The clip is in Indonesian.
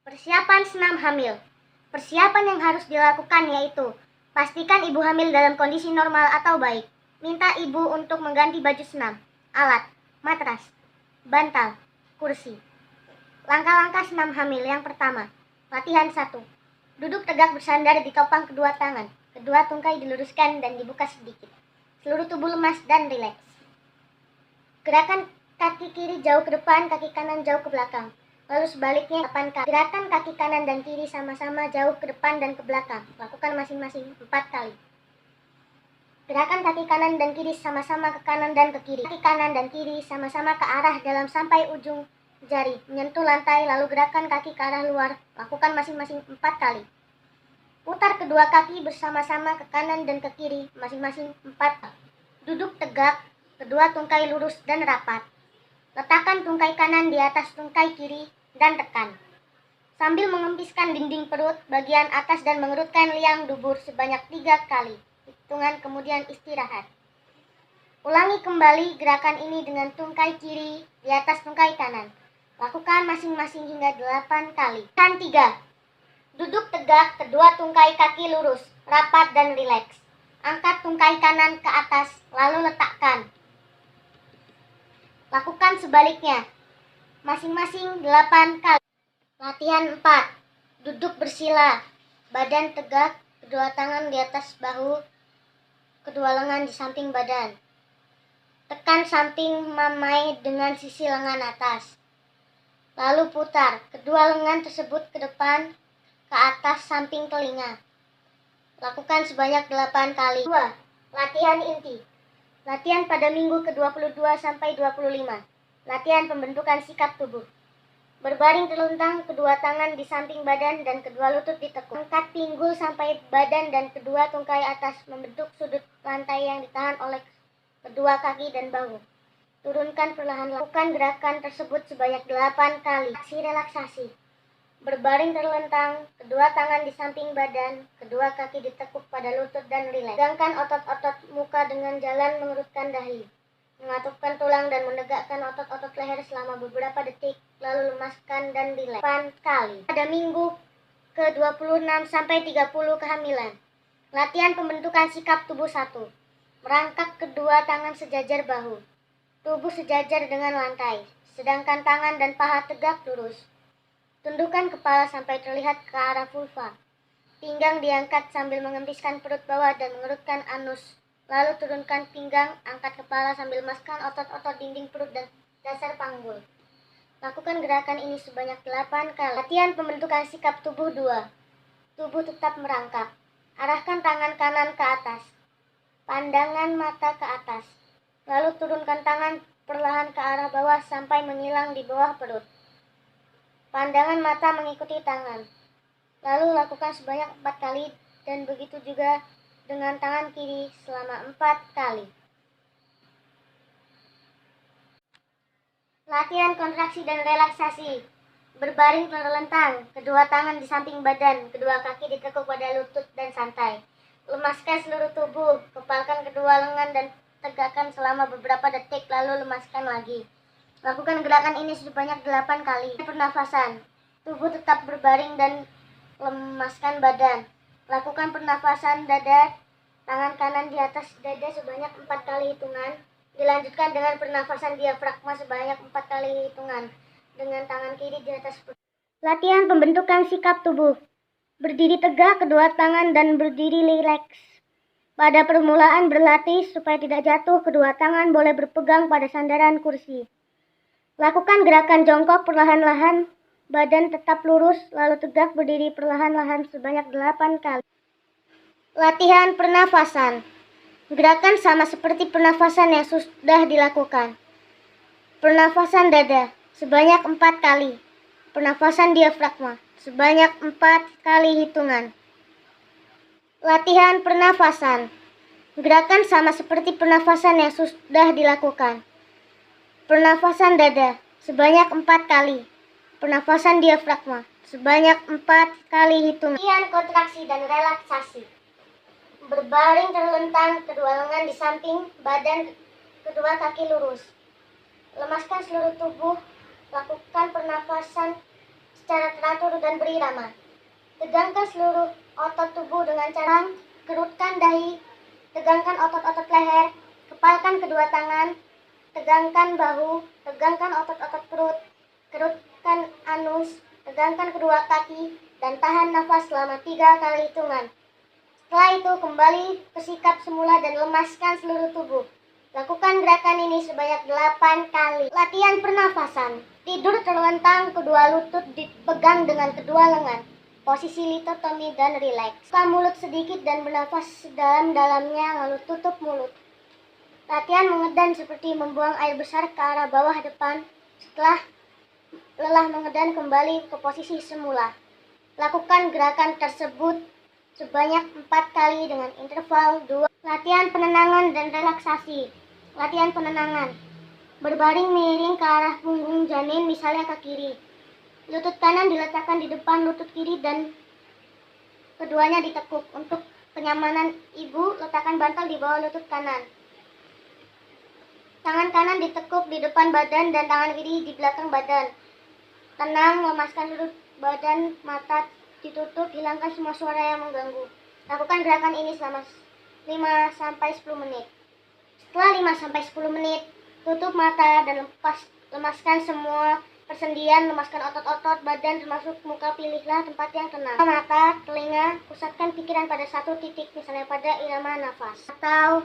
Persiapan senam hamil. Persiapan yang harus dilakukan yaitu pastikan ibu hamil dalam kondisi normal atau baik. Minta ibu untuk mengganti baju senam, alat, matras, bantal, kursi. Langkah-langkah senam hamil yang pertama. Latihan 1. Duduk tegak bersandar di topang kedua tangan. Kedua tungkai diluruskan dan dibuka sedikit. Seluruh tubuh lemas dan rileks. Gerakan kaki kiri jauh ke depan, kaki kanan jauh ke belakang. Lalu sebaliknya 8 kali. Gerakan kaki kanan dan kiri sama-sama jauh ke depan dan ke belakang. Lakukan masing-masing 4 kali. Gerakan kaki kanan dan kiri sama-sama ke kanan dan ke kiri. Kaki kanan dan kiri sama-sama ke arah dalam sampai ujung jari menyentuh lantai, lalu gerakan kaki ke arah luar. Lakukan masing-masing 4 kali. Putar kedua kaki bersama-sama ke kanan dan ke kiri masing-masing 4 kali. Duduk tegak, kedua tungkai lurus dan rapat. Letakkan tungkai kanan di atas tungkai kiri dan tekan. Sambil mengempiskan dinding perut bagian atas dan mengerutkan liang dubur sebanyak 3 kali. Hitungan kemudian istirahat. Ulangi kembali gerakan ini dengan tungkai kiri di atas tungkai kanan. Lakukan masing-masing hingga 8 kali. Gerakan 3. Duduk tegak, kedua tungkai kaki lurus, rapat dan rileks. Angkat tungkai kanan ke atas, lalu letakkan. Lakukan sebaliknya, masing-masing 8 kali. Latihan 4. Duduk bersila, badan tegak, kedua tangan di atas bahu, kedua lengan di samping badan. Tekan samping mamai dengan sisi lengan atas. Lalu putar kedua lengan tersebut ke depan, ke atas samping telinga. Lakukan sebanyak 8 kali. 2. Latihan inti. Latihan pada minggu ke-22 sampai 25. Latihan pembentukan sikap tubuh. Berbaring terlentang, kedua tangan di samping badan dan kedua lutut ditekuk. Angkat pinggul sampai badan dan kedua tungkai atas membentuk sudut lantai yang ditahan oleh kedua kaki dan bahu. Turunkan perlahan. Lakukan gerakan tersebut sebanyak 8 kali. Aksi relaksasi. Berbaring terlentang, kedua tangan di samping badan, kedua kaki ditekuk pada lutut dan rileks. Tegangkan otot-otot muka dengan jalan mengerutkan dahi. Mengatupkan tulang dan menegakkan otot-otot leher selama beberapa detik, lalu lemaskan dan rileks. 8 kali. Pada minggu ke-26 sampai 30 kehamilan. Latihan pembentukan sikap tubuh 1. Merangkak kedua tangan sejajar bahu. Tubuh sejajar dengan lantai, sedangkan tangan dan paha tegak lurus. Tundukkan kepala sampai terlihat ke arah vulva. Pinggang diangkat sambil mengempiskan perut bawah dan mengerutkan anus. Lalu turunkan pinggang, angkat kepala sambil lemaskan otot-otot dinding perut dan dasar panggul. Lakukan gerakan ini sebanyak 8 kali. Latihan pembentukan sikap tubuh 2. Tubuh tetap merangkak. Arahkan tangan kanan ke atas. Pandangan mata ke atas. Lalu turunkan tangan perlahan ke arah bawah sampai menghilang di bawah perut. Pandangan mata mengikuti tangan. Lalu lakukan sebanyak 4 kali dan begitu juga dengan tangan kiri selama 4 kali. Latihan kontraksi dan relaksasi. Berbaring terlentang, kedua tangan di samping badan, kedua kaki ditekuk pada lutut dan santai. Lemaskan seluruh tubuh, kepalkan kedua lengan dan tegakkan selama beberapa detik lalu lemaskan lagi. Lakukan gerakan ini sebanyak 8 kali. Pernafasan. Tubuh tetap berbaring dan lemaskan badan. Lakukan pernafasan dada, tangan kanan di atas dada sebanyak 4 kali hitungan. Dilanjutkan dengan pernafasan diafragma sebanyak 4 kali hitungan dengan tangan kiri di atas perut. Latihan pembentukan sikap tubuh. Berdiri tegak kedua tangan dan berdiri rileks. Pada permulaan berlatih supaya tidak jatuh, kedua tangan boleh berpegang pada sandaran kursi. Lakukan gerakan jongkok perlahan-lahan. Badan tetap lurus, lalu tegak berdiri perlahan-lahan sebanyak 8 kali. Latihan pernafasan. Gerakan sama seperti pernafasan yang sudah dilakukan. Pernafasan dada sebanyak 4 kali. Pernafasan diafragma sebanyak 4 kali hitungan. Latihan pernafasan. Gerakan sama seperti pernafasan yang sudah dilakukan. Pernafasan dada sebanyak 4 kali. Pernafasan diafragma sebanyak 4 kali hitungan. Latihan kontraksi dan relaksasi. Berbaring terlentang, kedua lengan di samping badan, kedua kaki lurus. Lemaskan seluruh tubuh. Lakukan pernafasan secara teratur dan berirama. Tegangkan seluruh otot tubuh dengan cara kerutkan dahi, tegangkan otot-otot leher, kepalkan kedua tangan, tegangkan bahu, tegangkan otot-otot perut, kerutkan anus, tegangkan kedua kaki, dan tahan nafas selama 3 kali hitungan. Setelah itu kembali ke sikap semula dan lemaskan seluruh tubuh. Lakukan gerakan ini sebanyak 8 kali. Latihan pernafasan. Tidur terlentang, kedua lutut dipegang dengan kedua lengan. Posisi litotomi dan rileks. Buka mulut sedikit dan bernafas sedalam-dalamnya, lalu tutup mulut. Latihan mengedan seperti membuang air besar ke arah bawah depan. Setelah lelah mengedan, kembali ke posisi semula. Lakukan gerakan tersebut sebanyak 4 kali dengan interval 2. Latihan penenangan dan relaksasi. Latihan penenangan. Berbaring miring ke arah punggung janin, misalnya ke kiri. Lutut kanan diletakkan di depan lutut kiri dan keduanya ditekuk. Untuk kenyamanan ibu, letakkan bantal di bawah lutut kanan. Tangan kanan ditekuk di depan badan dan tangan kiri di belakang badan. Tenang, lemaskan seluruh badan, mata ditutup, hilangkan semua suara yang mengganggu. Lakukan gerakan ini selama 5-10 menit. Setelah 5-10 menit, tutup mata dan lemaskan semua persendian, lemaskan otot-otot badan termasuk muka, pilihlah tempat yang tenang. Mata, telinga, pusatkan pikiran pada satu titik, misalnya pada irama nafas atau